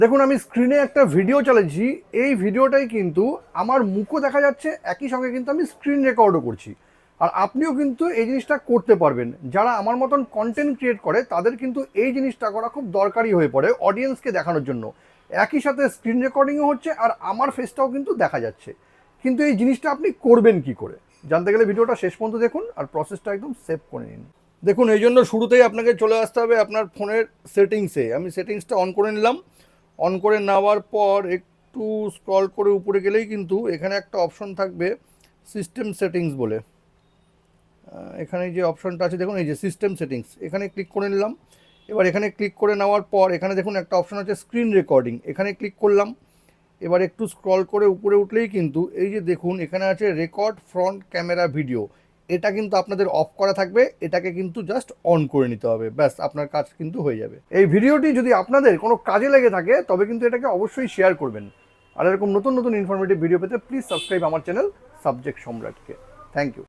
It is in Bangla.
দেখুন আমি স্ক্রিনে একটা ভিডিও চালাচ্ছি, এই ভিডিওটাই কিন্তু আমার মুখও দেখা যাচ্ছে, একই সঙ্গে কিন্তু আমি স্ক্রিন রেকর্ডও করছি। আর আপনিও কিন্তু এই জিনিসটা করতে পারবেন। যারা আমার মতন কন্টেন্ট ক্রিয়েট করে তাদের কিন্তু এই জিনিসটা করা খুব দরকারি হয়ে পড়ে অডিয়েন্সকে দেখানোর জন্য। একই সাথে স্ক্রিন রেকর্ডিংও হচ্ছে আর আমার ফেসটাও কিন্তু দেখা যাচ্ছে। কিন্তু এই জিনিসটা আপনি করবেন কি করে জানতে গেলে ভিডিওটা শেষ পর্যন্ত দেখুন আর প্রসেসটা একদম সেভ করে নিন। দেখুন এই জন্য শুরুতেই আপনাকে চলে আসতে হবে আপনার ফোনের সেটিংসে। আমি সেটিংসটা অন করে নিলাম। অন করে নেওয়ার পর একটু স্ক্রল করে উপরে গেলেই কিন্তু এখানে একটা অপশন থাকবে সিস্টেম সেটিংস বলে। এখানে যে অপশনটা আছে দেখুন, এই যে সিস্টেম সেটিংস, এখানে ক্লিক করে নিলাম। এবার এখানে ক্লিক করে নেওয়ার পর এখানে দেখুন একটা অপশন আছে স্ক্রিন রেকর্ডিং, এখানে ক্লিক করলাম। এবার একটু স্ক্রল করে উপরে উঠলেই কিন্তু এই যে দেখুন এখানে আছে রেকর্ড ফ্রন্ট ক্যামেরা ভিডিও। এটা কিন্তু আপনাদের অফ করা থাকবে, এটাকে কিন্তু জাস্ট অন করে নিতে হবে, ব্যাস আপনার কাজ কিন্তু হয়ে যাবে। এই ভিডিওটি যদি আপনাদের কোনো কাজে লেগে থাকে তবে কিন্তু এটাকে অবশ্যই শেয়ার করবেন। আর এরকম নতুন নতুন ইনফরমেটিভ ভিডিও পেতে প্লিজ সাবস্ক্রাইব আমার চ্যানেল সাবজেক্ট সম্রাটকে। Thank you.